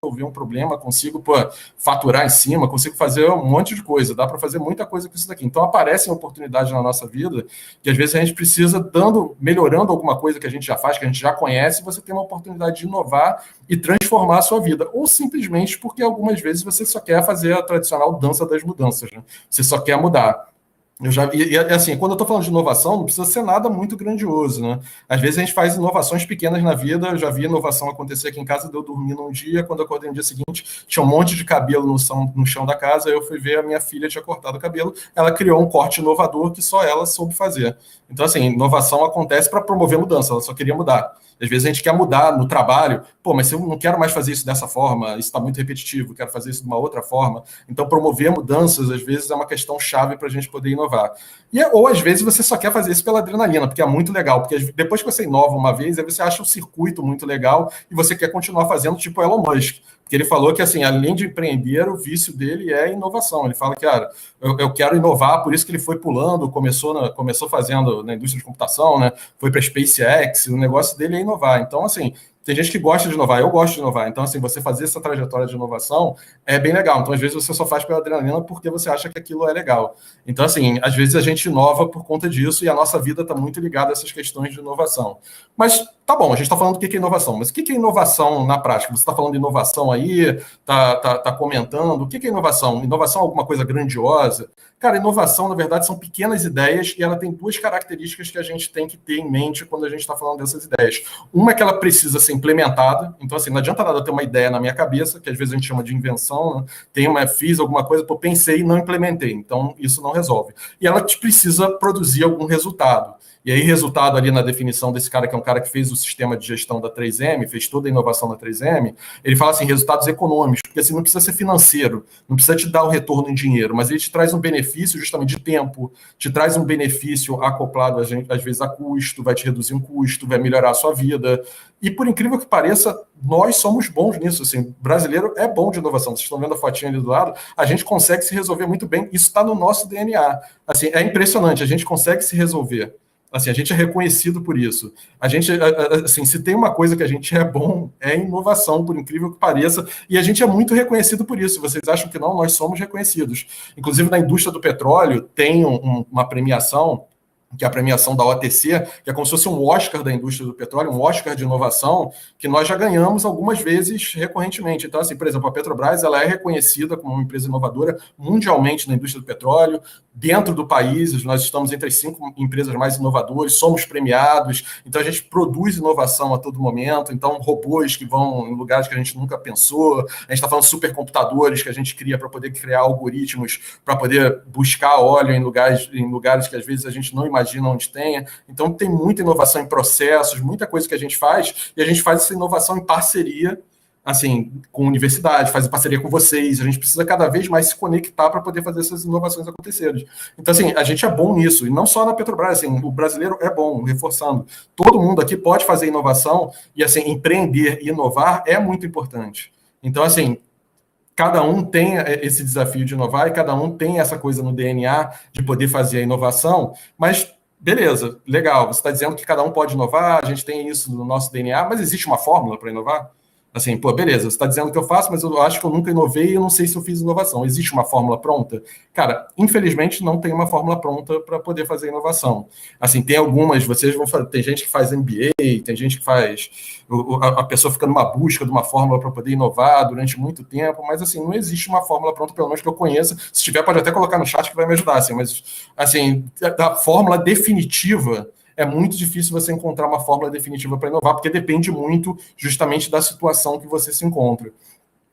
resolver um problema, consigo faturar em cima, consigo fazer um monte de coisa, dá para fazer muita coisa com isso daqui. Então aparecem oportunidades na nossa vida que às vezes a gente precisa, melhorando alguma coisa que a gente já faz, que a gente já conhece, você tem uma oportunidade de inovar e transformar a sua vida. Ou simplesmente porque algumas vezes você só quer fazer a tradicional dança das mudanças, né? Você só quer mudar. Assim, quando eu estou falando de inovação, não precisa ser nada muito grandioso, né? Às vezes a gente faz inovações pequenas na vida. Eu já vi inovação acontecer aqui em casa, de eu dormir num dia, quando eu acordei no dia seguinte, tinha um monte de cabelo no chão da casa, eu fui ver, a minha filha tinha cortado o cabelo, ela criou um corte inovador que só ela soube fazer. Então, assim, inovação acontece para promover mudança, ela só queria mudar. Às vezes a gente quer mudar no trabalho, mas eu não quero mais fazer isso dessa forma, isso está muito repetitivo, quero fazer isso de uma outra forma. Então, promover mudanças, às vezes, é uma questão chave para a gente poder inovar. Ou, às vezes, você só quer fazer isso pela adrenalina, porque é muito legal, porque depois que você inova uma vez, aí você acha o circuito muito legal e você quer continuar fazendo, tipo Elon Musk. Porque ele falou que, assim, além de empreender, o vício dele é inovação. Ele fala que, cara, eu quero inovar, por isso que ele foi pulando, começou fazendo na indústria de computação, né? Foi para a SpaceX, o negócio dele é inovar. Então, assim, tem gente que gosta de inovar, eu gosto de inovar. Então, assim, você fazer essa trajetória de inovação é bem legal. Então, às vezes, você só faz pela adrenalina porque você acha que aquilo é legal. Então, assim, às vezes a gente inova por conta disso e a nossa vida está muito ligada a essas questões de inovação. Mas, tá bom, a gente está falando do que é inovação. Mas o que é inovação na prática? Você está falando de inovação aí, tá comentando. O que é inovação? Inovação é alguma coisa grandiosa? Cara, inovação, na verdade, são pequenas ideias e ela tem duas características que a gente tem que ter em mente quando a gente está falando dessas ideias. Uma é que ela precisa ser implementada. Então, assim, não adianta nada ter uma ideia na minha cabeça, que às vezes a gente chama de invenção, né? Fiz alguma coisa, pensei e não implementei. Então, isso não resolve. E ela precisa produzir algum resultado. E aí, resultado ali na definição desse cara, que é um cara que fez o sistema de gestão da 3M, fez toda a inovação da 3M, ele fala assim, resultados econômicos, porque assim, não precisa ser financeiro, não precisa te dar o retorno em dinheiro, mas ele te traz um benefício justamente de tempo, te traz um benefício acoplado, às vezes, a custo, vai te reduzir um custo, vai melhorar a sua vida. E por incrível que pareça, nós somos bons nisso. Assim, brasileiro é bom de inovação. Vocês estão vendo a fotinha ali do lado, a gente consegue se resolver muito bem, isso está no nosso DNA. Assim, é impressionante, a gente consegue se resolver. Assim, a gente é reconhecido por isso. A gente, assim, se tem uma coisa que a gente é bom, é inovação, por incrível que pareça, e a gente é muito reconhecido por isso. Vocês acham que não? Nós somos reconhecidos. Inclusive, na indústria do petróleo, tem uma premiação, que é a premiação da OTC, que é como se fosse um Oscar da indústria do petróleo, um Oscar de inovação, que nós já ganhamos algumas vezes recorrentemente. Então, assim, por exemplo, a Petrobras, ela é reconhecida como uma empresa inovadora mundialmente na indústria do petróleo. Dentro do país, nós estamos entre as 5 empresas mais inovadoras, somos premiados, então a gente produz inovação a todo momento, então robôs que vão em lugares que a gente nunca pensou, a gente está falando de supercomputadores que a gente cria para poder criar algoritmos, para poder buscar óleo em lugares que às vezes a gente não imagina onde tenha. Então tem muita inovação em processos, muita coisa que a gente faz, e a gente faz essa inovação em parceria, assim, com universidade, faz parceria com vocês, a gente precisa cada vez mais se conectar para poder fazer essas inovações acontecerem. Então, assim, a gente é bom nisso, e não só na Petrobras, assim, o brasileiro é bom, reforçando. Todo mundo aqui pode fazer inovação, e, assim, empreender e inovar é muito importante. Então, assim, cada um tem esse desafio de inovar, e cada um tem essa coisa no DNA de poder fazer a inovação, mas beleza, legal, você está dizendo que cada um pode inovar, a gente tem isso no nosso DNA, mas existe uma fórmula para inovar? Assim, beleza, você está dizendo que eu faço, mas eu acho que eu nunca inovei e eu não sei se eu fiz inovação. Existe uma fórmula pronta? Cara, infelizmente não tem uma fórmula pronta para poder fazer inovação. Assim, tem algumas, vocês vão fazer, tem gente que faz MBA, tem gente que faz, a pessoa fica numa busca de uma fórmula para poder inovar durante muito tempo, mas assim, não existe uma fórmula pronta, pelo menos que eu conheça. Se tiver, pode até colocar no chat que vai me ajudar, assim, mas assim, a fórmula definitiva é muito difícil você encontrar uma fórmula definitiva para inovar, porque depende muito justamente da situação que você se encontra.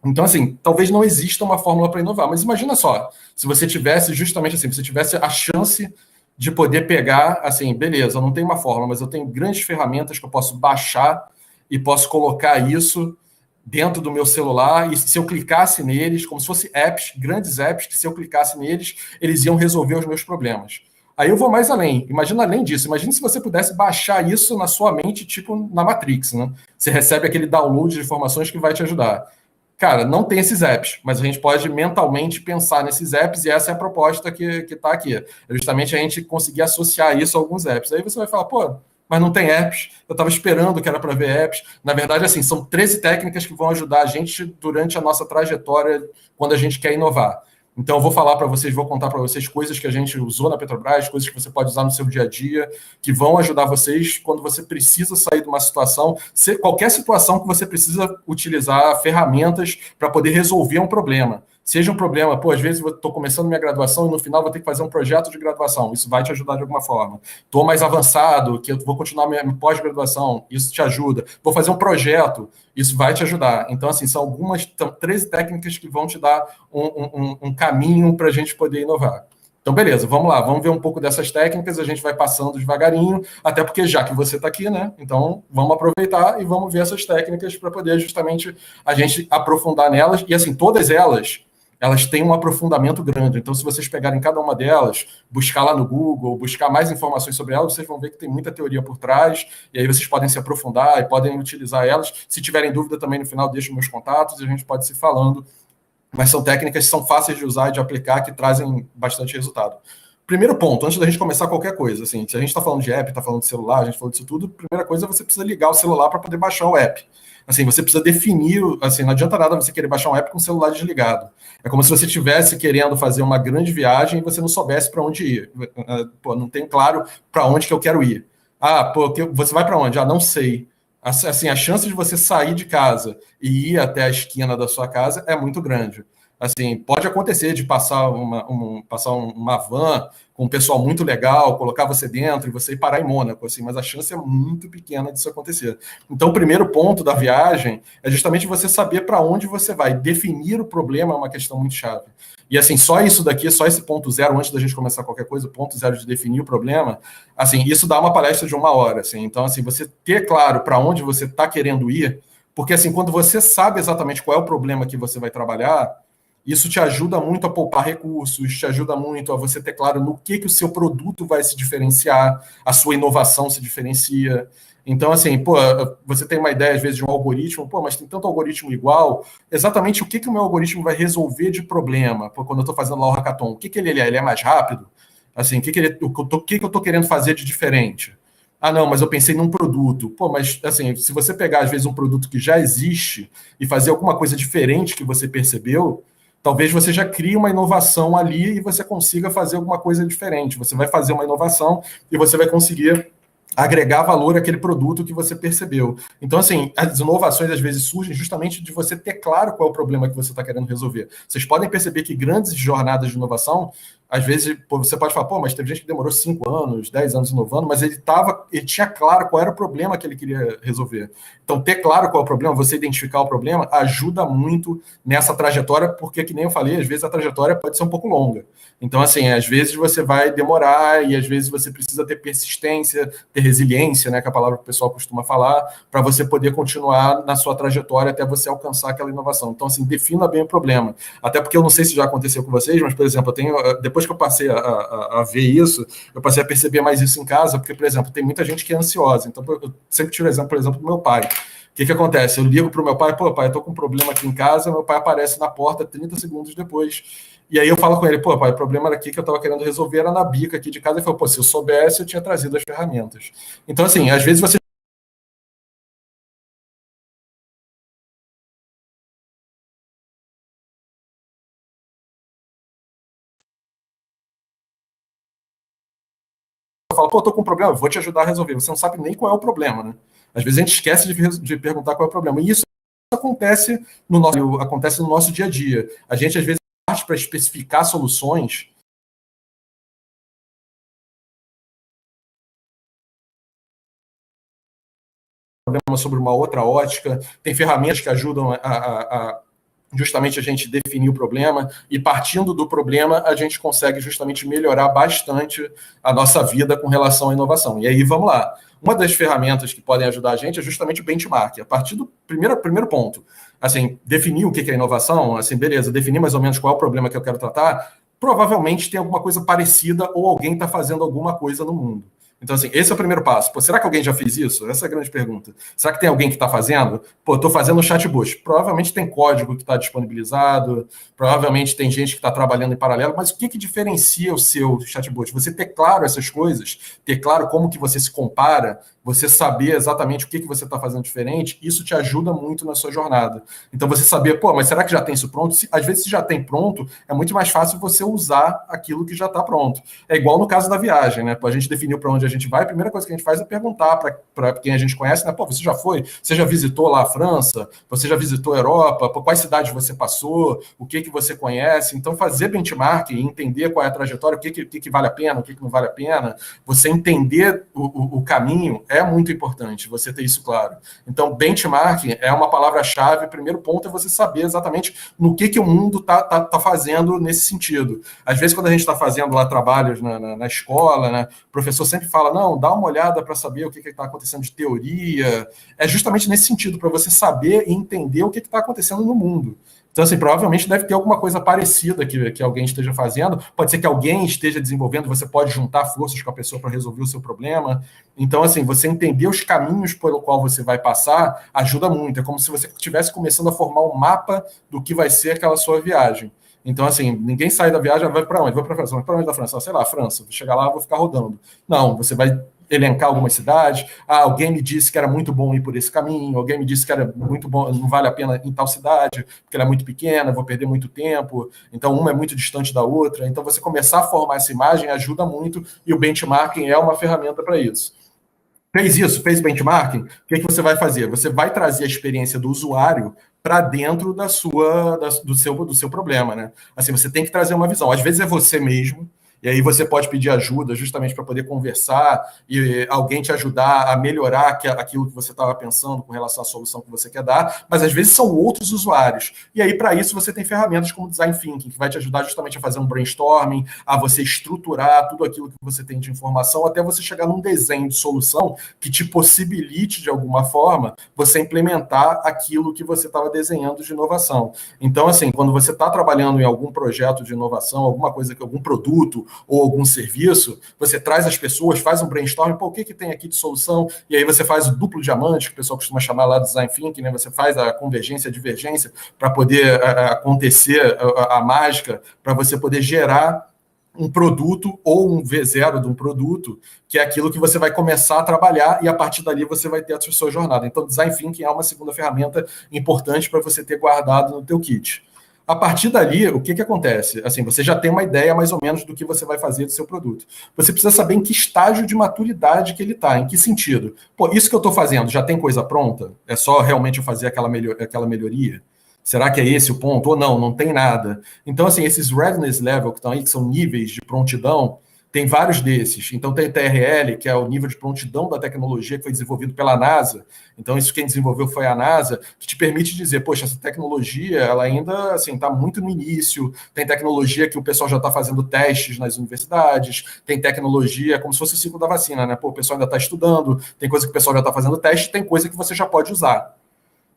Então, assim, talvez não exista uma fórmula para inovar, mas imagina só, se você tivesse justamente assim, você tivesse a chance de poder pegar, assim, beleza, eu não tenho uma fórmula, mas eu tenho grandes ferramentas que eu posso baixar e posso colocar isso dentro do meu celular, e se eu clicasse neles, como se fossem apps, grandes apps, que se eu clicasse neles, eles iam resolver os meus problemas. Aí eu vou mais além. Imagina além disso. Imagina se você pudesse baixar isso na sua mente, tipo na Matrix, né? Você recebe aquele download de informações que vai te ajudar. Cara, não tem esses apps, mas a gente pode mentalmente pensar nesses apps, e essa é a proposta que está aqui. É justamente a gente conseguir associar isso a alguns apps. Aí você vai falar, mas não tem apps. Eu estava esperando que era para ver apps. Na verdade, assim, são 13 técnicas que vão ajudar a gente durante a nossa trajetória quando a gente quer inovar. Então, eu vou falar para vocês, vou contar para vocês coisas que a gente usou na Petrobras, coisas que você pode usar no seu dia a dia, que vão ajudar vocês quando você precisa sair de uma situação, qualquer situação que você precisa utilizar ferramentas para poder resolver um problema. Seja um problema, pô, às vezes eu estou começando minha graduação e no final vou ter que fazer um projeto de graduação, isso vai te ajudar de alguma forma. Estou mais avançado, que eu vou continuar minha pós-graduação, isso te ajuda. Vou fazer um projeto, isso vai te ajudar. Então, assim, são 13 técnicas que vão te dar um caminho para a gente poder inovar. Então, beleza, vamos lá, vamos ver um pouco dessas técnicas, a gente vai passando devagarinho, até porque já que você está aqui, né? Então, vamos aproveitar e vamos ver essas técnicas para poder justamente a gente aprofundar nelas. E, assim, todas elas têm um aprofundamento grande. Então, se vocês pegarem cada uma delas, buscar lá no Google, buscar mais informações sobre elas, vocês vão ver que tem muita teoria por trás, e aí vocês podem se aprofundar e podem utilizar elas. Se tiverem dúvida também, no final, deixem meus contatos e a gente pode se falando. Mas são técnicas que são fáceis de usar e de aplicar, que trazem bastante resultado. Primeiro ponto, antes da gente começar qualquer coisa, assim, se a gente está falando de app, está falando de celular, a gente falou disso tudo, primeira coisa, você precisa ligar o celular para poder baixar o app. Assim, você precisa definir, assim, não adianta nada você querer baixar um app com o celular desligado. É como se você estivesse querendo fazer uma grande viagem e você não soubesse para onde ir. Pô, não tem claro para onde que eu quero ir. Ah, pô, você vai para onde? Ah, não sei. Assim, a chance de você sair de casa e ir até a esquina da sua casa é muito grande. Assim, pode acontecer de passar uma van com um pessoal muito legal, colocar você dentro e você ir parar em Mônaco, assim, mas a chance é muito pequena disso acontecer. Então, o primeiro ponto da viagem é justamente você saber para onde você vai. Definir o problema é uma questão muito chave. E, assim, só isso daqui, só esse ponto zero, antes da gente começar qualquer coisa, o ponto zero de definir o problema, assim, isso dá uma palestra de 1 hora, assim. Então, assim, você ter claro para onde você está querendo ir, porque, assim, quando você sabe exatamente qual é o problema que você vai trabalhar, isso te ajuda muito a poupar recursos, te ajuda muito a você ter claro no que o seu produto vai se diferenciar, a sua inovação se diferencia. Então, assim, pô, você tem uma ideia, às vezes, de um algoritmo, pô, mas tem tanto algoritmo igual, exatamente o que o meu algoritmo vai resolver de problema? Pô, quando eu estou fazendo lá o hackathon, o que ele é? Ele é mais rápido? Assim, o que eu estou querendo fazer de diferente? Ah, não, mas eu pensei num produto. Pô, mas, assim, se você pegar, às vezes, um produto que já existe e fazer alguma coisa diferente que você percebeu, talvez você já crie uma inovação ali e você consiga fazer alguma coisa diferente. Você vai fazer uma inovação e você vai conseguir agregar valor àquele produto que você percebeu. Então, assim, as inovações às vezes surgem justamente de você ter claro qual é o problema que você está querendo resolver. Vocês podem perceber que grandes jornadas de inovação, às vezes, você pode falar, pô, mas teve gente que demorou 5 anos, 10 anos inovando, mas ele tinha claro qual era o problema que ele queria resolver. Então, ter claro qual é o problema, você identificar o problema, ajuda muito nessa trajetória, porque, que nem eu falei, às vezes a trajetória pode ser um pouco longa. Então, assim, às vezes você vai demorar e às vezes você precisa ter persistência, ter resiliência, né, que é a palavra que o pessoal costuma falar, para você poder continuar na sua trajetória até você alcançar aquela inovação. Então, assim, defina bem o problema. Até porque eu não sei se já aconteceu com vocês, mas, por exemplo, depois que eu passei a ver isso, eu passei a perceber mais isso em casa, porque, por exemplo, tem muita gente que é ansiosa. Então, eu sempre tiro o exemplo, por exemplo, do meu pai. O que acontece? Eu ligo para o meu pai, pô, pai, eu tô com um problema aqui em casa, meu pai aparece na porta 30 segundos depois. E aí eu falo com ele, pô, pai, o problema era aqui que eu estava querendo resolver era na bica aqui de casa. Ele falou, pô, se eu soubesse, eu tinha trazido as ferramentas. Então, assim, às vezes você fala, pô, tô com um problema, vou te ajudar a resolver. Você não sabe nem qual é o problema, né? Às vezes a gente esquece de perguntar qual é o problema. E isso acontece no nosso dia a dia. A gente, às vezes, parte para especificar soluções sobre uma outra ótica, tem ferramentas que ajudam justamente a gente definir o problema, e partindo do problema, a gente consegue justamente melhorar bastante a nossa vida com relação à inovação. E aí, vamos lá. Uma das ferramentas que podem ajudar a gente é justamente o benchmark. A partir do primeiro ponto, assim, definir o que é inovação, assim, beleza, definir mais ou menos qual é o problema que eu quero tratar, provavelmente tem alguma coisa parecida ou alguém está fazendo alguma coisa no mundo. Então, assim, esse é o primeiro passo. Pô, será que alguém já fez isso? Essa é a grande pergunta. Será que tem alguém que está fazendo? Pô, estou fazendo um chatbot. Provavelmente tem código que está disponibilizado, provavelmente tem gente que está trabalhando em paralelo, mas o que diferencia o seu chatbot? Você ter claro essas coisas, ter claro como que você se compara, você saber exatamente o que você está fazendo diferente, isso te ajuda muito na sua jornada. Então, você saber, pô, mas será que já tem isso pronto? Às vezes, se já tem pronto, é muito mais fácil você usar aquilo que já está pronto. É igual no caso da viagem, né? Pô, a gente definiu para onde a gente vai, a primeira coisa que a gente faz é perguntar para quem a gente conhece, né? Pô, você já foi? Você já visitou lá a França? Você já visitou a Europa? Por quais cidades você passou? O que você conhece? Então, fazer benchmarking, entender qual é a trajetória, o que vale a pena, o que não vale a pena, você entender o caminho é muito importante, você ter isso claro. Então, benchmarking é uma palavra-chave. O primeiro ponto é você saber exatamente no que o mundo tá fazendo nesse sentido. Às vezes, quando a gente está fazendo lá trabalhos na escola, né, o professor sempre fala, não, dá uma olhada para saber o que está acontecendo de teoria. É justamente nesse sentido, para você saber e entender o que está acontecendo no mundo. Então, assim, provavelmente deve ter alguma coisa parecida que alguém esteja fazendo. Pode ser que alguém esteja desenvolvendo, você pode juntar forças com a pessoa para resolver o seu problema. Então, assim, você entender os caminhos pelo qual você vai passar ajuda muito. É como se você estivesse começando a formar um mapa do que vai ser aquela sua viagem. Então, assim, ninguém sai da viagem, vai para onde? Vou para a França. Para onde da França? Sei lá, França. Vou chegar lá, vou ficar rodando. Não, você vai elencar algumas cidades. Ah, alguém me disse que era muito bom ir por esse caminho, alguém me disse que era muito bom, não vale a pena em tal cidade, porque ela é muito pequena, vou perder muito tempo, então uma é muito distante da outra. Então você começar a formar essa imagem ajuda muito, e o benchmarking é uma ferramenta para isso. Fez isso, fez benchmarking, o que você vai fazer? Você vai trazer a experiência do usuário para dentro do seu problema, né? Assim, você tem que trazer uma visão. Às vezes é você mesmo, e aí você pode pedir ajuda justamente para poder conversar e alguém te ajudar a melhorar aquilo que você estava pensando com relação à solução que você quer dar, mas às vezes são outros usuários. E aí, para isso, você tem ferramentas como Design Thinking, que vai te ajudar justamente a fazer um brainstorming, a você estruturar tudo aquilo que você tem de informação, até você chegar num desenho de solução que te possibilite, de alguma forma, você implementar aquilo que você estava desenhando de inovação. Então, assim, quando você está trabalhando em algum projeto de inovação, alguma coisa, algum produto, ou algum serviço, você traz as pessoas, faz um brainstorm, pô, o que tem aqui de solução? E aí você faz o duplo diamante, que o pessoal costuma chamar lá de Design Thinking, né? Você faz a convergência, a divergência, para poder acontecer a mágica, para você poder gerar um produto ou um V0 de um produto, que é aquilo que você vai começar a trabalhar e a partir dali você vai ter a sua jornada. Então, Design Thinking é uma segunda ferramenta importante para você ter guardado no teu kit. A partir dali, o que acontece? Assim, você já tem uma ideia mais ou menos do que você vai fazer do seu produto. Você precisa saber em que estágio de maturidade que ele está, em que sentido. Pô, isso que eu estou fazendo, já tem coisa pronta? É só realmente eu fazer aquela melhoria? Será que é esse o ponto? Ou não, não tem nada. Então, assim, esses readiness level que estão aí, que são níveis de prontidão, tem vários desses. Então, tem TRL, que é o nível de prontidão da tecnologia que foi desenvolvido pela NASA. Então, isso quem desenvolveu foi a NASA, que te permite dizer, poxa, essa tecnologia, ela ainda assim está muito no início. Tem tecnologia que o pessoal já está fazendo testes nas universidades. Tem tecnologia como se fosse o ciclo da vacina, né? Pô, o pessoal ainda está estudando. Tem coisa que o pessoal já está fazendo teste. Tem coisa que você já pode usar.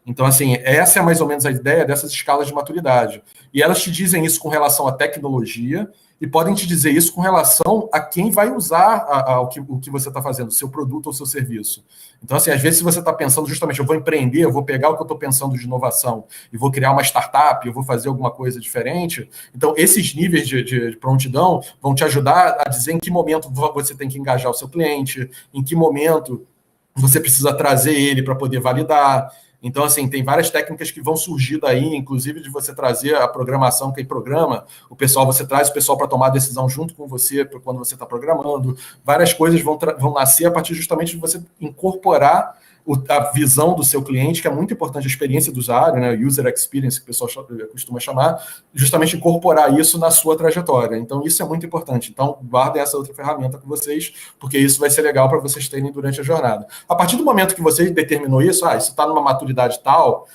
Então, assim, essa é mais ou menos a ideia dessas escalas de maturidade. E elas te dizem isso com relação à tecnologia e podem te dizer isso com relação a quem vai usar o que você está fazendo, seu produto ou seu serviço. Então, assim, às vezes, se você está pensando justamente, eu vou empreender, eu vou pegar o que eu estou pensando de inovação e vou criar uma startup, eu vou fazer alguma coisa diferente. Então, esses níveis de prontidão vão te ajudar a dizer em que momento você tem que engajar o seu cliente, em que momento você precisa trazer ele para poder validar. Então, assim, tem várias técnicas que vão surgir daí, inclusive de você trazer a programação, quem programa, você traz o pessoal para tomar a decisão junto com você, quando você está programando. Várias coisas vão nascer a partir justamente de você incorporar a visão do seu cliente, que é muito importante, a experiência do usuário, né, user experience, que o pessoal costuma chamar, justamente incorporar isso na sua trajetória. Então, isso é muito importante. Então, guardem essa outra ferramenta com vocês, porque isso vai ser legal para vocês terem durante a jornada. A partir do momento que você determinou isso, isso está numa maturidade tal,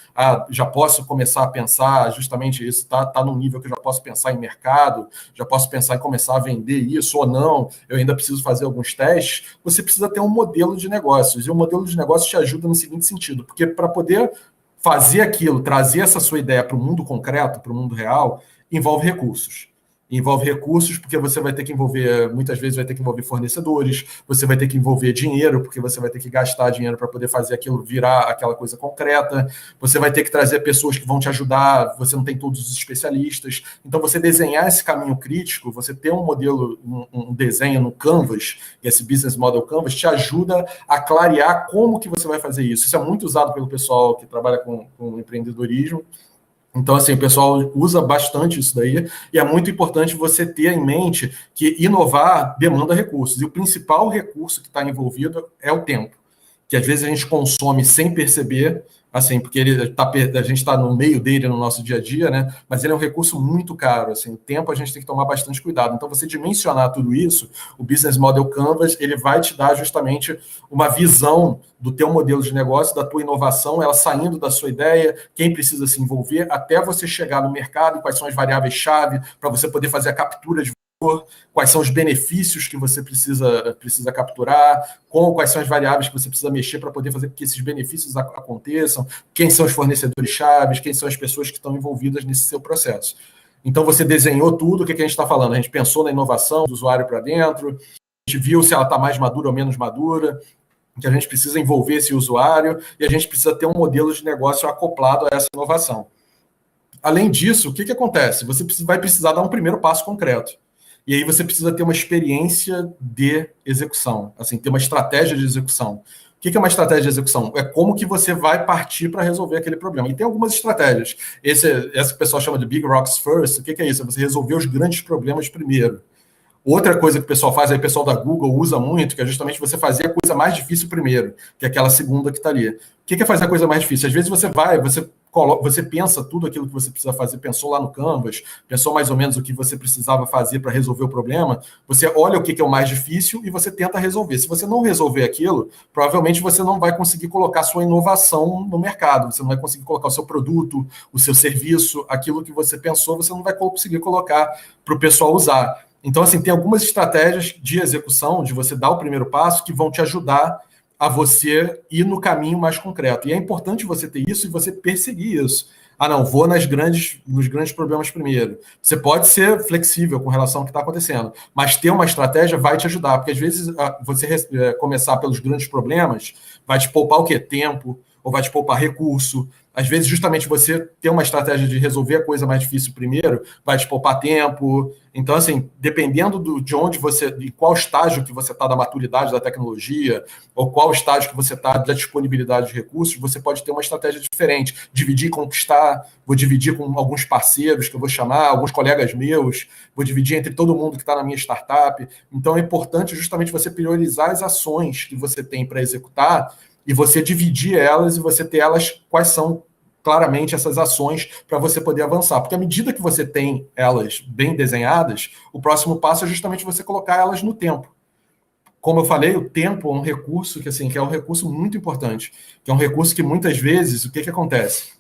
já posso começar a pensar justamente isso, está num nível que eu já posso pensar em mercado, já posso pensar em começar a vender isso ou não, eu ainda preciso fazer alguns testes, você precisa ter um modelo de negócios, e o modelo de negócios te ajuda no seguinte sentido, porque para poder fazer aquilo, trazer essa sua ideia para o mundo concreto, para o mundo real, envolve recursos. Envolve recursos, porque você vai ter que envolver, muitas vezes vai ter que envolver fornecedores, você vai ter que envolver dinheiro, porque você vai ter que gastar dinheiro para poder fazer aquilo virar aquela coisa concreta, você vai ter que trazer pessoas que vão te ajudar, você não tem todos os especialistas. Então, você desenhar esse caminho crítico, você ter um modelo, um desenho no Canvas, esse Business Model Canvas, te ajuda a clarear como que você vai fazer isso. Isso é muito usado pelo pessoal que trabalha com empreendedorismo. Então, assim, o pessoal usa bastante isso daí, e é muito importante você ter em mente que inovar demanda recursos, e o principal recurso que está envolvido é o tempo, que às vezes a gente consome sem perceber, assim, porque a gente está no meio dele no nosso dia a dia, né? Mas ele é um recurso muito caro, assim, o tempo a gente tem que tomar bastante cuidado. Então, você dimensionar tudo isso, o Business Model Canvas, ele vai te dar justamente uma visão do teu modelo de negócio, da tua inovação, ela saindo da sua ideia, quem precisa se envolver, até você chegar no mercado, e quais são as variáveis-chave para você poder fazer a captura de valor, quais são os benefícios que você precisa capturar, quais são as variáveis que você precisa mexer para poder fazer com que esses benefícios aconteçam, quem são os fornecedores chaves, quem são as pessoas que estão envolvidas nesse seu processo. Então, você desenhou tudo, o que a gente está falando? A gente pensou na inovação do usuário para dentro, a gente viu se ela está mais madura ou menos madura, que a gente precisa envolver esse usuário e a gente precisa ter um modelo de negócio acoplado a essa inovação. Além disso, o que acontece? Você vai precisar dar um primeiro passo concreto. E aí você precisa ter uma experiência de execução, assim, ter uma estratégia de execução. O que é uma estratégia de execução? É como que você vai partir para resolver aquele problema. E tem algumas estratégias. Essa que o pessoal chama de Big Rocks First. O que é isso? É você resolver os grandes problemas primeiro. Outra coisa que o pessoal faz, aí o pessoal da Google usa muito, que é justamente você fazer a coisa mais difícil primeiro, que é aquela segunda que está ali. O que é fazer a coisa mais difícil? Às vezes você pensa tudo aquilo que você precisa fazer, pensou lá no Canvas, pensou mais ou menos o que você precisava fazer para resolver o problema, você olha o que é o mais difícil e você tenta resolver. Se você não resolver aquilo, provavelmente você não vai conseguir colocar sua inovação no mercado, você não vai conseguir colocar o seu produto, o seu serviço, aquilo que você pensou, você não vai conseguir colocar para o pessoal usar. Então, assim, tem algumas estratégias de execução, de você dar o primeiro passo, que vão te ajudar a você ir no caminho mais concreto. E é importante você ter isso e você perseguir isso. Ah, não, vou nos grandes problemas primeiro. Você pode ser flexível com relação ao que está acontecendo, mas ter uma estratégia vai te ajudar, porque às vezes você começar pelos grandes problemas vai te poupar o quê? Tempo, ou vai te poupar recurso. Às vezes, justamente você ter uma estratégia de resolver a coisa mais difícil primeiro vai te poupar tempo. Então, assim, dependendo de onde de qual estágio que você está da maturidade da tecnologia, ou qual estágio que você está da disponibilidade de recursos, você pode ter uma estratégia diferente. Dividir e conquistar, vou dividir com alguns parceiros que eu vou chamar, alguns colegas meus, vou dividir entre todo mundo que está na minha startup. Então, é importante justamente você priorizar as ações que você tem para executar e você dividir elas e você ter elas, quais são claramente essas ações para você poder avançar. Porque à medida que você tem elas bem desenhadas, o próximo passo é justamente você colocar elas no tempo. Como eu falei, o tempo é um recurso que é um recurso muito importante, que é um recurso que muitas vezes, o que acontece?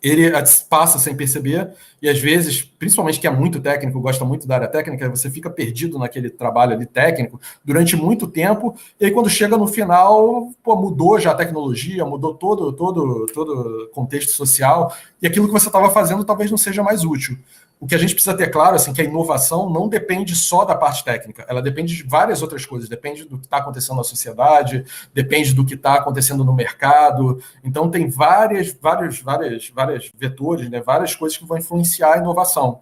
Ele passa sem perceber, e às vezes, principalmente que é muito técnico, gosta muito da área técnica, você fica perdido naquele trabalho ali técnico durante muito tempo, e aí quando chega no final, mudou já a tecnologia, mudou todo o contexto social, e aquilo que você estava fazendo talvez não seja mais útil. O que a gente precisa ter claro, assim, que a inovação não depende só da parte técnica, ela depende de várias outras coisas, depende do que está acontecendo na sociedade, depende do que está acontecendo no mercado. Então, tem vários vetores, né, várias coisas que vão influenciar a inovação.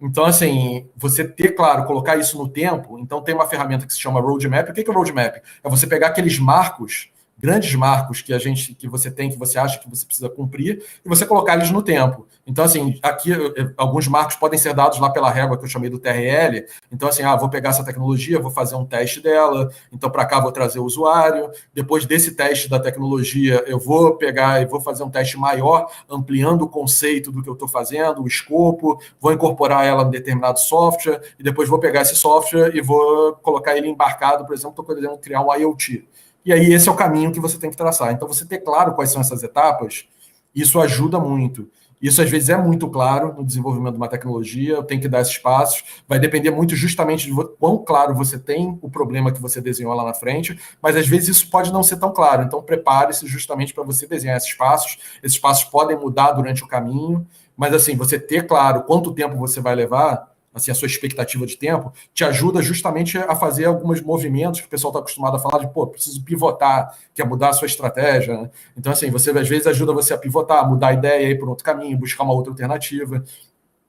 Então, assim, você ter, claro, colocar isso no tempo, então tem uma ferramenta que se chama Roadmap. O que é o Roadmap? É você pegar aqueles marcos, grandes marcos que você tem, que você acha que você precisa cumprir, e você colocar eles no tempo. Então, assim, aqui alguns marcos podem ser dados lá pela régua que eu chamei do TRL. Então, assim, vou pegar essa tecnologia, vou fazer um teste dela, então para cá vou trazer o usuário. Depois desse teste da tecnologia, eu vou pegar e vou fazer um teste maior, ampliando o conceito do que eu estou fazendo, o escopo, vou incorporar ela em determinado software, e depois vou pegar esse software e vou colocar ele embarcado, por exemplo, estou querendo criar um IoT. E aí esse é o caminho que você tem que traçar. Então, você ter claro quais são essas etapas, isso ajuda muito. Isso, às vezes, é muito claro no desenvolvimento de uma tecnologia, eu tenho que dar esses passos, vai depender muito justamente de quão claro você tem o problema que você desenhou lá na frente, mas, às vezes, isso pode não ser tão claro. Então, prepare-se justamente para você desenhar esses passos podem mudar durante o caminho, mas, assim, você ter claro quanto tempo você vai levar, assim, a sua expectativa de tempo, te ajuda justamente a fazer alguns movimentos que o pessoal está acostumado a falar de, pô, preciso pivotar, que é mudar a sua estratégia, né? Então, assim, você às vezes ajuda você a pivotar, mudar a ideia, ir para outro caminho, buscar uma outra alternativa.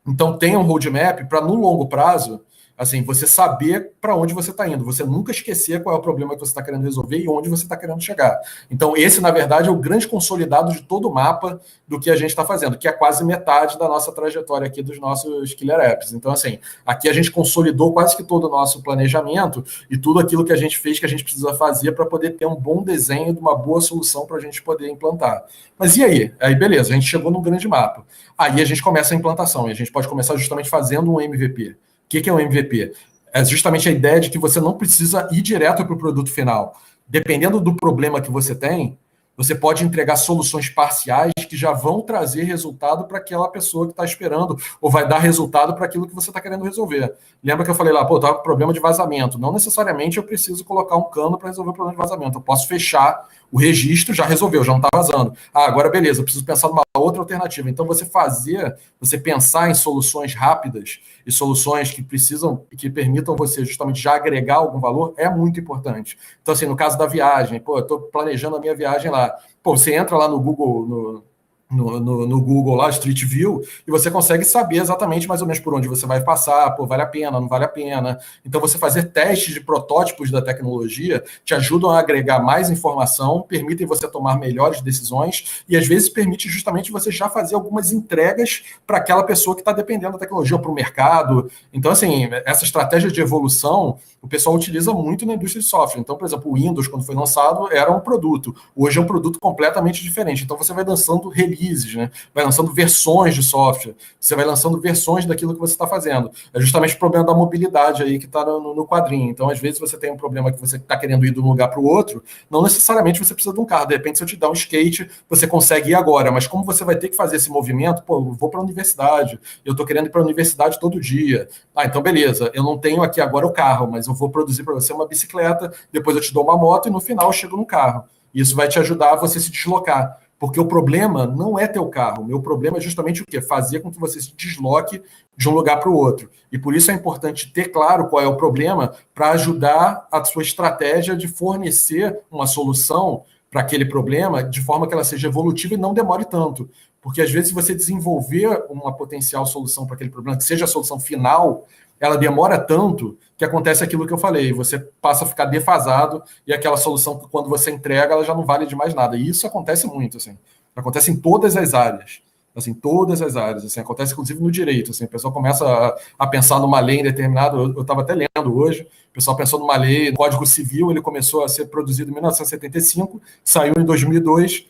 Então, tenha um roadmap para, no longo prazo, assim, você saber para onde você está indo. Você nunca esquecer qual é o problema que você está querendo resolver e onde você está querendo chegar. Então, esse, na verdade, é o grande consolidado de todo o mapa do que a gente está fazendo, que é quase metade da nossa trajetória aqui dos nossos Killer Apps. Então, assim, aqui a gente consolidou quase que todo o nosso planejamento e tudo aquilo que a gente fez, que a gente precisa fazer para poder ter um bom desenho de uma boa solução para a gente poder implantar. Mas e aí? Aí, beleza, a gente chegou no grande mapa. Aí a gente começa a implantação e a gente pode começar justamente fazendo um MVP. O que é um MVP? É justamente a ideia de que você não precisa ir direto para o produto final. Dependendo do problema que você tem, você pode entregar soluções parciais que já vão trazer resultado para aquela pessoa que está esperando, ou vai dar resultado para aquilo que você está querendo resolver. Lembra que eu falei lá, pô, estava com problema de vazamento. Não necessariamente eu preciso colocar um cano para resolver o problema de vazamento. Eu posso fechar o registro, já resolveu, já não está vazando. Ah, agora beleza, eu preciso pensar numa outra alternativa. Então, você pensar em soluções rápidas e soluções que permitam você justamente já agregar algum valor é muito importante. Então, assim, no caso da viagem, pô, eu estou planejando a minha viagem lá. Pô, você entra lá no Google, no Google lá, Street View, e você consegue saber exatamente mais ou menos por onde você vai passar, pô, vale a pena, não vale a pena. Então, você fazer testes de protótipos da tecnologia te ajudam a agregar mais informação, permitem você tomar melhores decisões e, às vezes, permite justamente você já fazer algumas entregas para aquela pessoa que está dependendo da tecnologia ou para o mercado. Então, assim, essa estratégia de evolução, o pessoal utiliza muito na indústria de software. Então, por exemplo, o Windows, quando foi lançado, era um produto. Hoje é um produto completamente diferente. Então, você vai lançando releases, né? Vai lançando versões de software, você vai lançando versões daquilo que você está fazendo. É justamente o problema da mobilidade aí que está no quadrinho. Então, às vezes, você tem um problema que você está querendo ir de um lugar para o outro, não necessariamente você precisa de um carro. De repente, se eu te dar um skate, você consegue ir agora. Mas como você vai ter que fazer esse movimento, pô, eu vou para a universidade, eu estou querendo ir para a universidade todo dia. Ah, então beleza, eu não tenho aqui agora o carro, mas eu vou produzir para você uma bicicleta, depois eu te dou uma moto e no final eu chego no carro. Isso vai te ajudar a você se deslocar. Porque o problema não é ter o carro. O meu problema é justamente o quê? Fazer com que você se desloque de um lugar para o outro. E por isso é importante ter claro qual é o problema para ajudar a sua estratégia de fornecer uma solução para aquele problema de forma que ela seja evolutiva e não demore tanto. Porque às vezes você desenvolver uma potencial solução para aquele problema, que seja a solução final, ela demora tanto que acontece aquilo que eu falei, você passa a ficar defasado e aquela solução que quando você entrega, ela já não vale de mais nada. E isso acontece muito, assim. Acontece em todas as áreas. Assim, todas as áreas. Assim, acontece inclusive no direito. Assim, o pessoal começa a pensar numa lei em determinado... Eu estava até lendo hoje, o pessoal pensou numa lei, no Código Civil, ele começou a ser produzido em 1975, saiu em 2002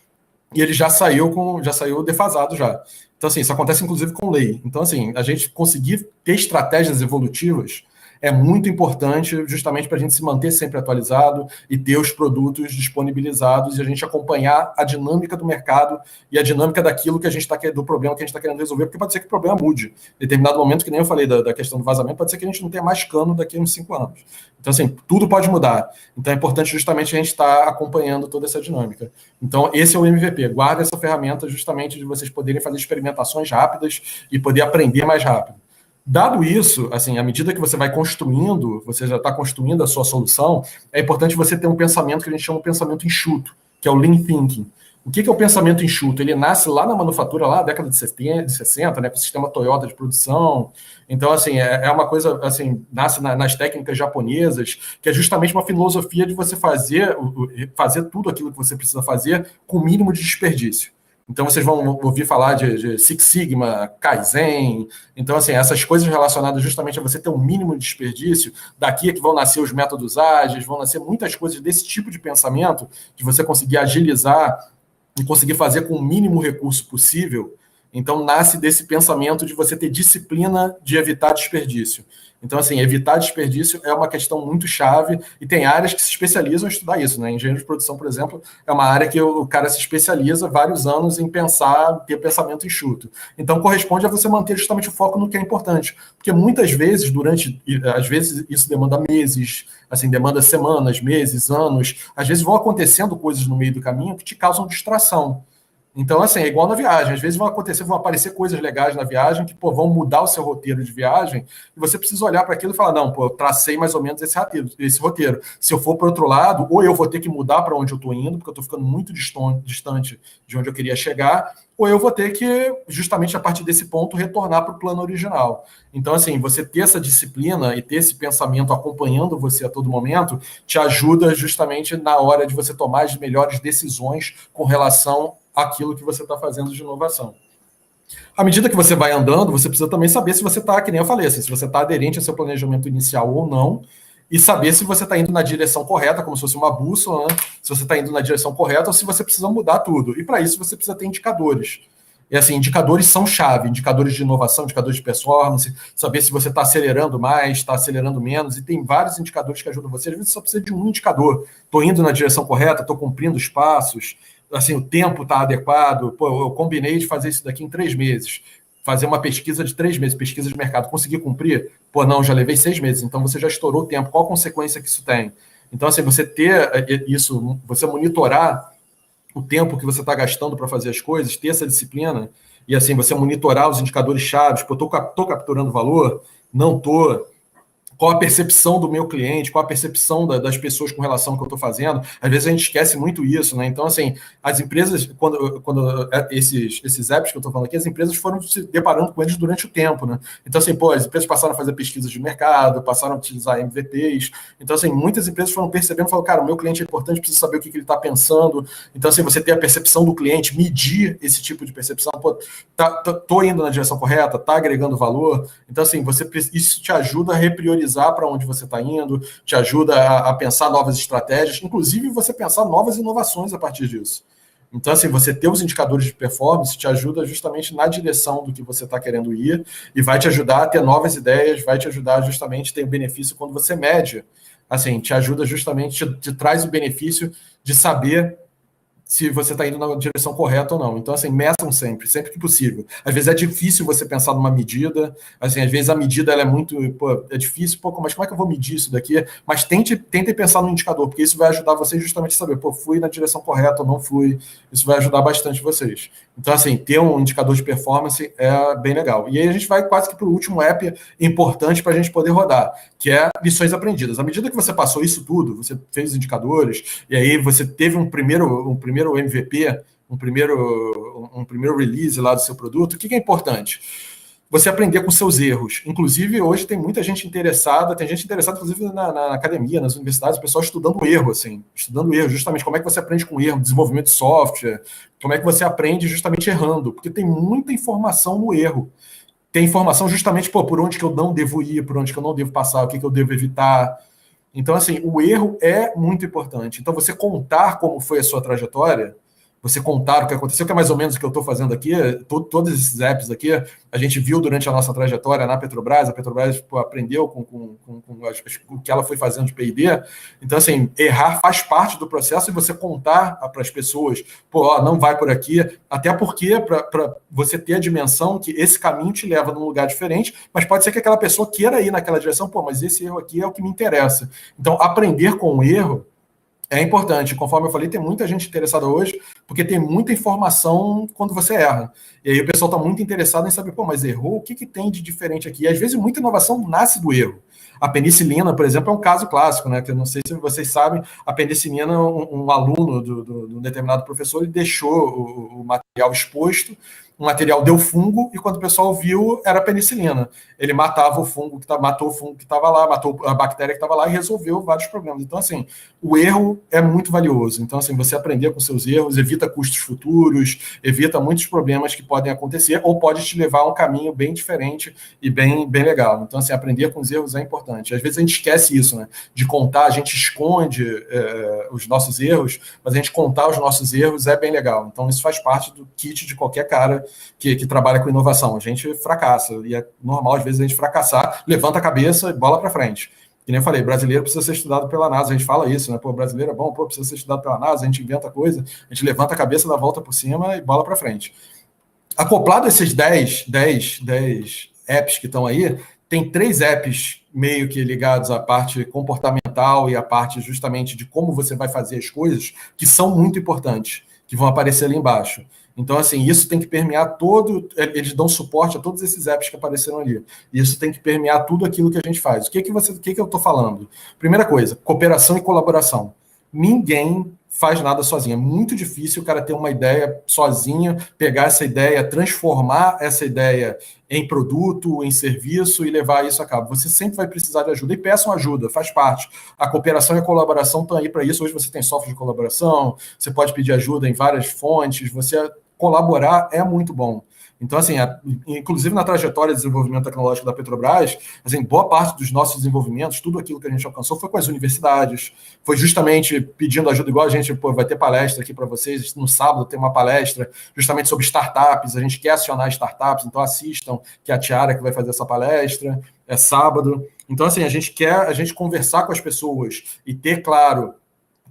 e ele já saiu defasado já. Então, assim, isso acontece inclusive com lei. Então, assim, a gente conseguir ter estratégias evolutivas é muito importante justamente para a gente se manter sempre atualizado e ter os produtos disponibilizados e a gente acompanhar a dinâmica do mercado e a dinâmica daquilo que a gente está do problema que a gente está querendo resolver, porque pode ser que o problema mude. Em determinado momento, que nem eu falei da questão do vazamento, pode ser que a gente não tenha mais cano daqui a uns 5 anos. Então, assim, tudo pode mudar. Então, é importante justamente a gente estar acompanhando toda essa dinâmica. Então, esse é o MVP. Guarda essa ferramenta justamente de vocês poderem fazer experimentações rápidas e poder aprender mais rápido. Dado isso, assim, à medida que você vai construindo, você já está construindo a sua solução, é importante você ter um pensamento que a gente chama de pensamento enxuto, que é o Lean Thinking. O que é o pensamento enxuto? Ele nasce lá na manufatura, lá na década de 60, né, com o sistema Toyota de produção. Então, assim, é uma coisa, assim, nasce nas técnicas japonesas, que é justamente uma filosofia de você fazer tudo aquilo que você precisa fazer com o mínimo de desperdício. Então, vocês vão ouvir falar de Six Sigma, Kaizen. Então, assim, essas coisas relacionadas justamente a você ter um mínimo de desperdício, daqui é que vão nascer os métodos ágeis, vão nascer muitas coisas desse tipo de pensamento, de você conseguir agilizar e conseguir fazer com o mínimo recurso possível. Então, nasce desse pensamento de você ter disciplina de evitar desperdício. Então, assim, evitar desperdício é uma questão muito chave e tem áreas que se especializam em estudar isso, né? Engenheiro de produção, por exemplo, é uma área que o cara se especializa vários anos em ter pensamento enxuto. Então, corresponde a você manter justamente o foco no que é importante. Porque muitas vezes, às vezes isso demanda meses, assim, demanda semanas, meses, anos. Às vezes vão acontecendo coisas no meio do caminho que te causam distração. Então, assim, é igual na viagem. Às vezes vão aparecer coisas legais na viagem que, pô, vão mudar o seu roteiro de viagem e você precisa olhar para aquilo e falar, não, pô, eu tracei mais ou menos esse roteiro. Se eu for para outro lado, ou eu vou ter que mudar para onde eu estou indo, porque eu estou ficando muito distante de onde eu queria chegar, ou eu vou ter que, justamente a partir desse ponto, retornar para o plano original. Então, assim, você ter essa disciplina e ter esse pensamento acompanhando você a todo momento te ajuda justamente na hora de você tomar as melhores decisões com relação àquilo que você está fazendo de inovação. À medida que você vai andando, você precisa também saber se você está, que nem eu falei, assim, se você está aderente ao seu planejamento inicial ou não, e saber se você está indo na direção correta, como se fosse uma bússola, né? Se você está indo na direção correta ou se você precisa mudar tudo. E para isso você precisa ter indicadores. E assim, indicadores são chave, indicadores de inovação, indicadores de performance, saber se você está acelerando mais, está acelerando menos, e tem vários indicadores que ajudam você. Às vezes você só precisa de um indicador. Estou indo na direção correta, estou cumprindo os passos, assim, o tempo está adequado. Pô, eu combinei de fazer isso daqui em 3 meses. Fazer uma pesquisa de 3 meses, pesquisa de mercado, conseguir cumprir? Pô, não, já levei 6 meses, então você já estourou o tempo. Qual a consequência que isso tem? Então, assim, você ter isso, você monitorar o tempo que você está gastando para fazer as coisas, ter essa disciplina, e assim, você monitorar os indicadores chaves, pô, estou capturando valor, não estou, qual a percepção do meu cliente, qual a percepção das pessoas com relação ao que eu estou fazendo. Às vezes a gente esquece muito isso, né? Então, assim, as empresas, quando esses apps que eu estou falando aqui, as empresas foram se deparando com eles durante o tempo, né? Então, assim, pô, as empresas passaram a fazer pesquisas de mercado, passaram a utilizar MVPs. Então, assim, muitas empresas foram percebendo, falaram, cara, o meu cliente é importante, preciso saber o que ele está pensando. Então, assim, você ter a percepção do cliente, medir esse tipo de percepção, pô, tô indo na direção correta, tá agregando valor. Então, assim, isso te ajuda a repriorizar para onde você está indo, te ajuda a pensar novas estratégias, inclusive você pensar novas inovações a partir disso. Então, assim, você ter os indicadores de performance te ajuda justamente na direção do que você está querendo ir e vai te ajudar a ter novas ideias, vai te ajudar justamente a ter o benefício quando você mede. Assim, te ajuda justamente, te traz o benefício de saber se você está indo na direção correta ou não. Então, assim, meçam sempre que possível. Às vezes é difícil você pensar numa medida, assim, às vezes a medida ela é muito, pô, é difícil, pô, mas como é que eu vou medir isso daqui? Mas tente pensar no indicador, porque isso vai ajudar vocês justamente a saber, pô, fui na direção correta ou não fui. Isso vai ajudar bastante vocês. Então, assim, ter um indicador de performance é bem legal. E aí a gente vai quase que para o último app importante para a gente poder rodar, que é lições aprendidas. À medida que você passou isso tudo, você fez os indicadores, e aí você teve um primeiro MVP, um primeiro release lá do seu produto, o que é importante? Você aprender com seus erros. Inclusive, hoje tem muita gente interessada, tem gente interessada, inclusive, na academia, nas universidades, o pessoal estudando erro, assim, estudando erro, justamente como é que você aprende com erro, desenvolvimento de software, como é que você aprende justamente errando, porque tem muita informação no erro. Tem informação justamente, pô, por onde que eu não devo ir, por onde que eu não devo passar, o que eu devo evitar. Então, assim, o erro é muito importante. Então, você contar como foi a sua trajetória, você contar o que aconteceu, que é mais ou menos o que eu estou fazendo aqui, todos esses apps aqui, a gente viu durante a nossa trajetória na Petrobras, a Petrobras pô, aprendeu com o que ela foi fazendo de P&D. Então, assim, errar faz parte do processo e você contar para as pessoas, pô, ó, não vai por aqui, até porque para você ter a dimensão que esse caminho te leva num lugar diferente, mas pode ser que aquela pessoa queira ir naquela direção, pô, mas esse erro aqui é o que me interessa. Então, aprender com o erro é importante. Conforme eu falei, tem muita gente interessada hoje, porque tem muita informação quando você erra. E aí o pessoal está muito interessado em saber, pô, mas errou? O que tem de diferente aqui? E às vezes muita inovação nasce do erro. A penicilina, por exemplo, é um caso clássico, né? Que eu não sei se vocês sabem, a penicilina, um aluno de um determinado professor, ele deixou o material exposto, o material deu fungo, e quando o pessoal viu, era penicilina. Ele matava o fungo, matou o fungo que estava lá, matou a bactéria que estava lá e resolveu vários problemas. Então, assim, o erro é muito valioso. Então, assim, você aprender com seus erros, evita custos futuros, evita muitos problemas que podem acontecer, ou pode te levar a um caminho bem diferente e bem legal. Então, assim, aprender com os erros é importante. Às vezes a gente esquece isso, né? De contar, a gente esconde os nossos erros, mas a gente contar os nossos erros é bem legal. Então, isso faz parte do kit de qualquer cara que trabalha com inovação. A gente fracassa, e é normal, às vezes, a gente fracassar, levanta a cabeça e bola para frente. Que nem eu falei, brasileiro precisa ser estudado pela NASA, a gente fala isso, né? Pô, brasileiro é bom, pô, precisa ser estudado pela NASA, a gente inventa coisa, a gente levanta a cabeça, dá a volta por cima e bola para frente. Acoplado a esses 10 apps que estão aí, tem 3 apps meio que ligados à parte comportamental e à parte justamente de como você vai fazer as coisas, que são muito importantes, que vão aparecer ali embaixo. Então, assim, isso tem que permear todo... Eles dão suporte a todos esses apps que apareceram ali. Isso tem que permear tudo aquilo que a gente faz. O que eu estou falando? Primeira coisa, cooperação e colaboração. Ninguém faz nada sozinho. É muito difícil o cara ter uma ideia sozinho, pegar essa ideia, transformar essa ideia em produto, em serviço e levar isso a cabo. Você sempre vai precisar de ajuda. E peçam ajuda, faz parte. A cooperação e a colaboração estão aí para isso. Hoje você tem software de colaboração, você pode pedir ajuda em várias fontes, você colaborar é muito bom. Então, assim, inclusive na trajetória de desenvolvimento tecnológico da Petrobras, assim, boa parte dos nossos desenvolvimentos, tudo aquilo que a gente alcançou foi com as universidades, foi justamente pedindo ajuda, igual a gente vai ter palestra aqui para vocês, no sábado tem uma palestra justamente sobre startups, a gente quer acionar startups, então assistam, que é a Tiara que vai fazer essa palestra, é sábado. Então, assim, a gente conversar com as pessoas e ter claro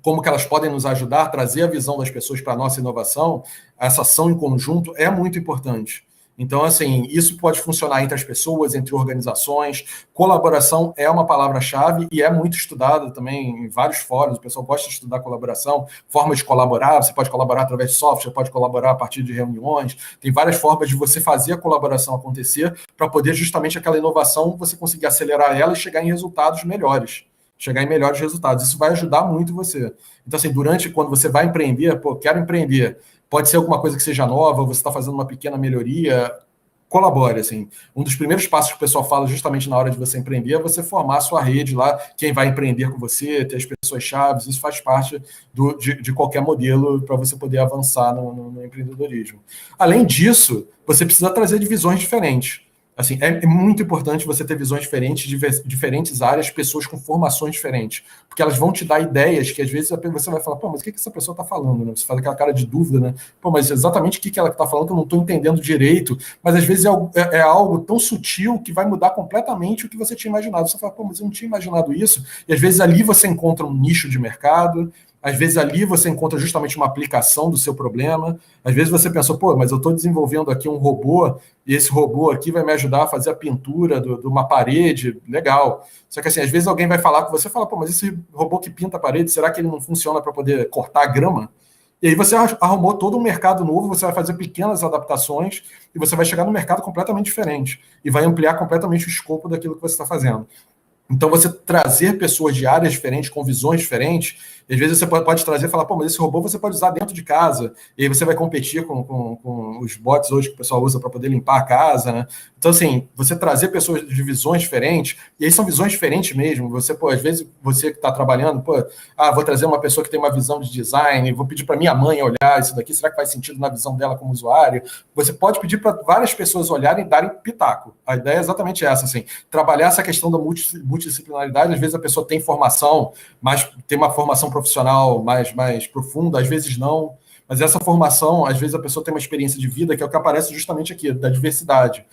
como que elas podem nos ajudar, trazer a visão das pessoas para a nossa inovação, essa ação em conjunto é muito importante. Então, assim, isso pode funcionar entre as pessoas, entre organizações. Colaboração é uma palavra-chave e é muito estudada também em vários fóruns. O pessoal gosta de estudar colaboração, formas de colaborar. Você pode colaborar através de software, pode colaborar a partir de reuniões. Tem várias formas de você fazer a colaboração acontecer para poder justamente aquela inovação, você conseguir acelerar ela e chegar em resultados melhores. Chegar em melhores resultados. Isso vai ajudar muito você. Então, assim, quando você vai empreender, quero empreender, pode ser alguma coisa que seja nova, você está fazendo uma pequena melhoria, colabore, assim. Um dos primeiros passos que o pessoal fala justamente na hora de você empreender é você formar a sua rede lá, quem vai empreender com você, ter as pessoas chaves, isso faz parte de qualquer modelo para você poder avançar no empreendedorismo. Além disso, você precisa trazer divisões diferentes. Assim, é muito importante você ter visões diferentes, diferentes áreas, pessoas com formações diferentes, porque elas vão te dar ideias que às vezes você vai falar, pô, mas o que essa pessoa está falando? Né? Você faz aquela cara de dúvida, né? Pô, mas exatamente o que ela está falando que eu não estou entendendo direito, mas às vezes é algo tão sutil que vai mudar completamente o que você tinha imaginado. Você fala, pô, mas eu não tinha imaginado isso, e às vezes ali você encontra um nicho de mercado, às vezes ali você encontra justamente uma aplicação do seu problema. Às vezes você pensou, pô, mas eu estou desenvolvendo aqui um robô e esse robô aqui vai me ajudar a fazer a pintura de uma parede. Legal. Só que assim, às vezes alguém vai falar com você e fala, pô, mas esse robô que pinta a parede, será que ele não funciona para poder cortar a grama? E aí você arrumou todo um mercado novo, você vai fazer pequenas adaptações e você vai chegar num mercado completamente diferente e vai ampliar completamente o escopo daquilo que você está fazendo. Então, você trazer pessoas de áreas diferentes, com visões diferentes, às vezes você pode trazer e falar, pô, mas esse robô você pode usar dentro de casa, e aí você vai competir com os bots hoje que o pessoal usa para poder limpar a casa, né? Então, assim, você trazer pessoas de visões diferentes, e aí são visões diferentes mesmo, você, pô, às vezes você que está trabalhando, pô, vou trazer uma pessoa que tem uma visão de design, vou pedir para minha mãe olhar isso daqui, será que faz sentido na visão dela como usuário? Você pode pedir para várias pessoas olharem e darem pitaco. A ideia é exatamente essa, assim, trabalhar essa questão da multidisciplinaridade. Às vezes a pessoa tem formação, mas tem uma formação profissional mais profunda, às vezes não, mas essa formação, às vezes a pessoa tem uma experiência de vida, que é o que aparece justamente aqui, da diversidade.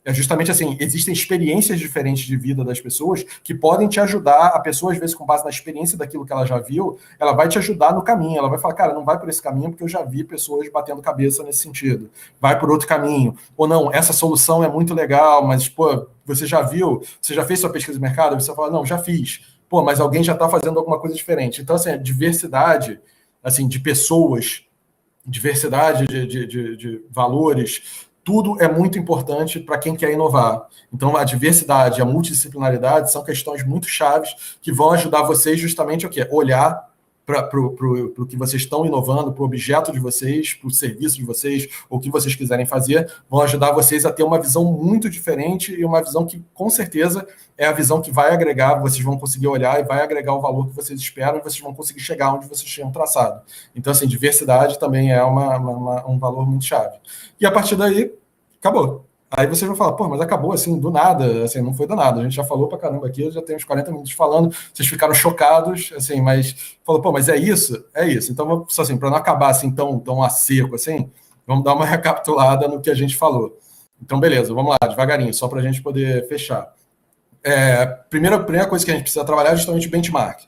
É justamente assim, existem experiências diferentes de vida das pessoas que podem te ajudar, a pessoa, às vezes, com base na experiência daquilo que ela já viu, ela vai te ajudar no caminho, ela vai falar, cara, não vai por esse caminho porque eu já vi pessoas batendo cabeça nesse sentido, vai por outro caminho, ou não, essa solução é muito legal, mas, pô, você já viu, você já fez sua pesquisa de mercado, você fala, não, já fiz, pô, mas alguém já está fazendo alguma coisa diferente. Então, assim, a diversidade, assim, de pessoas, diversidade de valores, tudo é muito importante para quem quer inovar. Então, a diversidade, a multidisciplinaridade são questões muito chaves que vão ajudar vocês justamente o quê? Olhar para o que vocês estão inovando, para o objeto de vocês, para o serviço de vocês, ou o que vocês quiserem fazer, vão ajudar vocês a ter uma visão muito diferente e uma visão que, com certeza, é a visão que vai agregar, vocês vão conseguir olhar e vai agregar o valor que vocês esperam e vocês vão conseguir chegar onde vocês tinham traçado. Então, assim, diversidade também é um valor muito chave. E a partir daí, acabou. Aí vocês vão falar, pô, mas acabou assim, do nada, assim, não foi do nada, a gente já falou pra caramba aqui, já tem uns 40 minutos falando, vocês ficaram chocados, assim, mas falou, pô, mas é isso? É isso. Então, assim, para não acabar assim tão a seco assim, vamos dar uma recapitulada no que a gente falou. Então, beleza, vamos lá, devagarinho, só para a gente poder fechar. Primeira coisa que a gente precisa trabalhar é justamente o benchmark.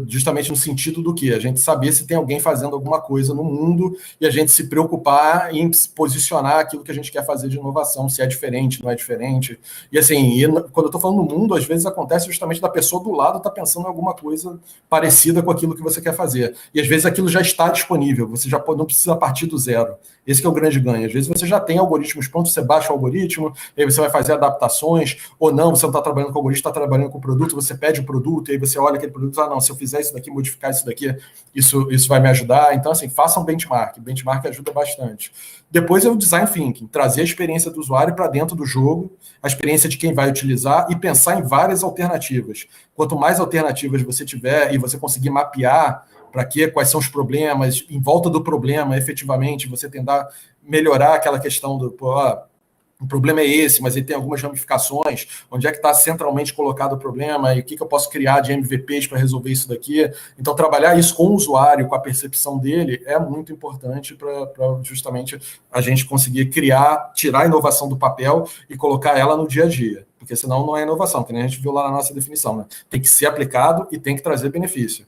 justamente no sentido do que? A gente saber se tem alguém fazendo alguma coisa no mundo e a gente se preocupar em posicionar aquilo que a gente quer fazer de inovação, se é diferente, não é diferente. E assim, quando eu estou falando no mundo, às vezes acontece justamente da pessoa do lado estar pensando em alguma coisa parecida com aquilo que você quer fazer. E às vezes aquilo já está disponível, você já não precisa partir do zero. Esse que é o grande ganho. Às vezes você já tem algoritmos prontos, você baixa o algoritmo, aí você vai fazer adaptações, ou não, você não está trabalhando com o algoritmo, está trabalhando com o produto, você pede o produto, e aí você olha aquele produto, não, se eu fizer isso daqui, modificar isso daqui, isso vai me ajudar. Então, assim, faça um benchmark. Benchmark ajuda bastante. Depois é o design thinking, trazer a experiência do usuário para dentro do jogo, a experiência de quem vai utilizar e pensar em várias alternativas. Quanto mais alternativas você tiver e você conseguir mapear para quê, quais são os problemas, em volta do problema, efetivamente, você tentar melhorar aquela questão do, o problema é esse, mas ele tem algumas ramificações, onde é que está centralmente colocado o problema e o que eu posso criar de MVPs para resolver isso daqui. Então, trabalhar isso com o usuário, com a percepção dele, é muito importante para justamente a gente conseguir criar, tirar a inovação do papel e colocar ela no dia a dia, porque senão não é inovação, que nem a gente viu lá na nossa definição, né? Tem que ser aplicado e tem que trazer benefício.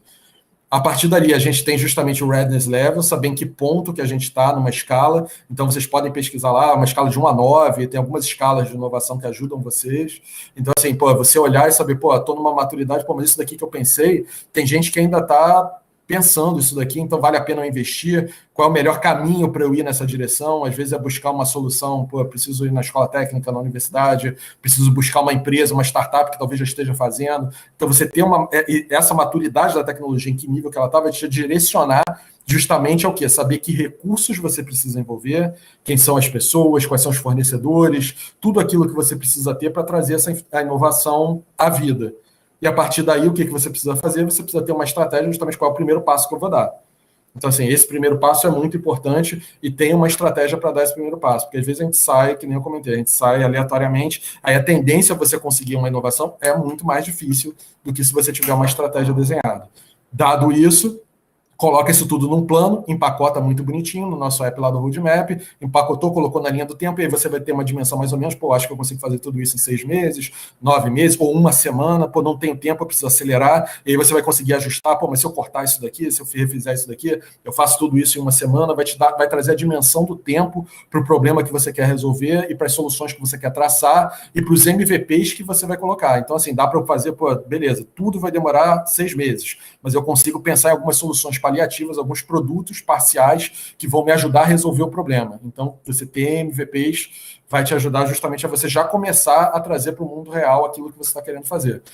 A partir dali, a gente tem justamente o readiness level, saber em que ponto que a gente está numa escala. Então, vocês podem pesquisar lá, uma escala de 1 a 9, tem algumas escalas de inovação que ajudam vocês. Então, assim, você olhar e saber, estou numa maturidade, mas isso daqui que eu pensei, tem gente que ainda está pensando isso daqui, então vale a pena eu investir? Qual é o melhor caminho para eu ir nessa direção? Às vezes é buscar uma solução, preciso ir na escola técnica, na universidade, preciso buscar uma empresa, uma startup que talvez já esteja fazendo. Então você ter essa maturidade da tecnologia, em que nível que ela está, vai te direcionar justamente ao quê? Saber que recursos você precisa envolver, quem são as pessoas, quais são os fornecedores, tudo aquilo que você precisa ter para trazer a inovação à vida. E a partir daí, o que você precisa fazer? Você precisa ter uma estratégia, justamente qual é o primeiro passo que eu vou dar. Então, assim, esse primeiro passo é muito importante e tem uma estratégia para dar esse primeiro passo, porque às vezes a gente sai, que nem eu comentei, a gente sai aleatoriamente, aí a tendência a você conseguir uma inovação é muito mais difícil do que se você tiver uma estratégia desenhada. Dado isso, coloca isso tudo num plano, empacota muito bonitinho no nosso app lá do Roadmap, empacotou, colocou na linha do tempo, e aí você vai ter uma dimensão mais ou menos, acho que eu consigo fazer tudo isso em 6 meses, 9 meses, ou uma semana, não tenho tempo, eu preciso acelerar, e aí você vai conseguir ajustar, mas se eu cortar isso daqui, se eu refizer isso daqui, eu faço tudo isso em uma semana, vai trazer a dimensão do tempo para o problema que você quer resolver e para as soluções que você quer traçar e para os MVPs que você vai colocar. Então, assim, dá para eu fazer, beleza, tudo vai demorar 6 meses, mas eu consigo pensar em algumas soluções paliativas, alguns produtos parciais que vão me ajudar a resolver o problema. Então, você ter MVPs vai te ajudar justamente a você já começar a trazer para o mundo real aquilo que você está querendo fazer.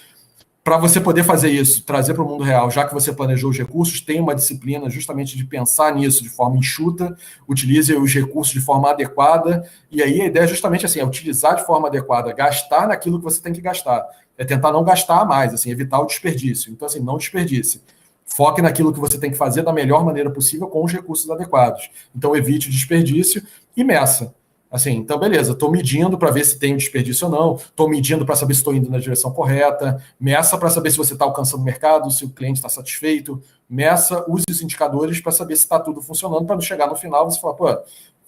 Para você poder fazer isso, trazer para o mundo real, já que você planejou os recursos, tem uma disciplina justamente de pensar nisso de forma enxuta, utilize os recursos de forma adequada, e aí a ideia é justamente assim, é utilizar de forma adequada, gastar naquilo que você tem que gastar, é tentar não gastar mais, assim, evitar o desperdício. Então, assim, não desperdice. Foque naquilo que você tem que fazer da melhor maneira possível com os recursos adequados. Então, evite o desperdício e meça. Assim, então, beleza, estou medindo para ver se tem desperdício ou não, estou medindo para saber se estou indo na direção correta, meça para saber se você está alcançando o mercado, se o cliente está satisfeito, meça, use os indicadores para saber se está tudo funcionando, para não chegar no final e você falar,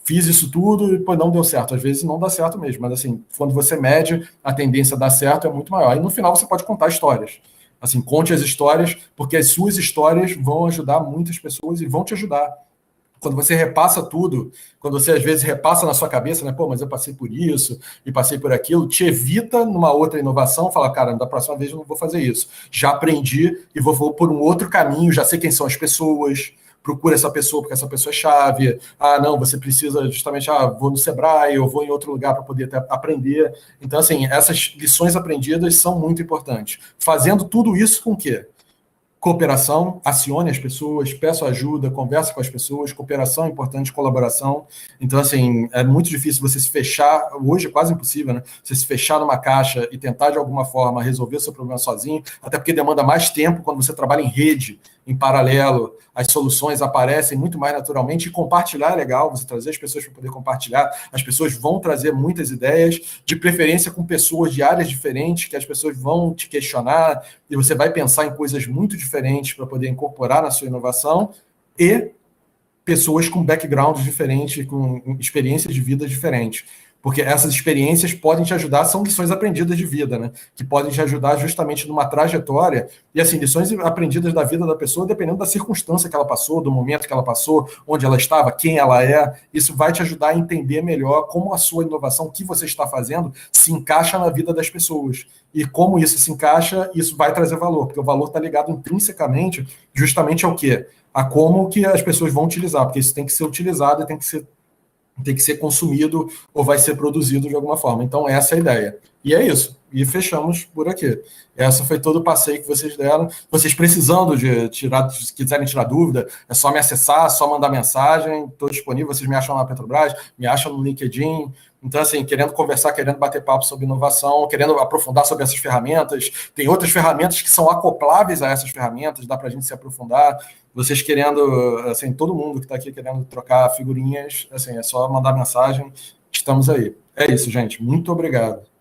fiz isso tudo e não deu certo. Às vezes não dá certo mesmo, mas assim, quando você mede, a tendência a dar certo é muito maior. E no final você pode contar histórias. Assim, conte as histórias, porque as suas histórias vão ajudar muitas pessoas e vão te ajudar. Quando você repassa tudo, quando você às vezes repassa na sua cabeça, né? Mas eu passei por isso e passei por aquilo, te evita numa outra inovação, fala, cara, da próxima vez eu não vou fazer isso. Já aprendi e vou por um outro caminho, já sei quem são as pessoas, procura essa pessoa porque essa pessoa é chave. Não, você precisa justamente, vou no Sebrae, eu vou em outro lugar para poder aprender. Então, assim, essas lições aprendidas são muito importantes. Fazendo tudo isso com o quê? Cooperação, acione as pessoas, peça ajuda, converse com as pessoas, cooperação é importante, colaboração. Então, assim, é muito difícil você se fechar, hoje é quase impossível, né? Você se fechar numa caixa e tentar, de alguma forma, resolver o seu problema sozinho, até porque demanda mais tempo quando você trabalha em rede, em paralelo, as soluções aparecem muito mais naturalmente, e compartilhar é legal, você trazer as pessoas para poder compartilhar, as pessoas vão trazer muitas ideias, de preferência com pessoas de áreas diferentes, que as pessoas vão te questionar, e você vai pensar em coisas muito diferentes para poder incorporar na sua inovação, e pessoas com backgrounds diferentes, com experiências de vida diferentes. porque essas experiências podem te ajudar, são lições aprendidas de vida, né? Que podem te ajudar justamente numa trajetória, e assim, lições aprendidas da vida da pessoa, dependendo da circunstância que ela passou, do momento que ela passou, onde ela estava, quem ela é, isso vai te ajudar a entender melhor como a sua inovação, o que você está fazendo, se encaixa na vida das pessoas. E como isso se encaixa, isso vai trazer valor, porque o valor está ligado intrinsecamente justamente ao quê? A como que as pessoas vão utilizar, porque isso tem que ser utilizado e tem que ser consumido ou vai ser produzido de alguma forma. Então, essa é a ideia. E é isso. E fechamos por aqui. Essa foi todo o passeio que vocês deram. Vocês precisando de tirar, se quiserem tirar dúvida, é só me acessar, só mandar mensagem. Estou disponível. Vocês me acham na Petrobras, me acham no LinkedIn. Então, assim, querendo conversar, querendo bater papo sobre inovação, querendo aprofundar sobre essas ferramentas. Tem outras ferramentas que são acopláveis a essas ferramentas, dá para a gente se aprofundar. Vocês querendo, assim, todo mundo que está aqui querendo trocar figurinhas, assim, é só mandar mensagem. Estamos aí. É isso, gente. Muito obrigado.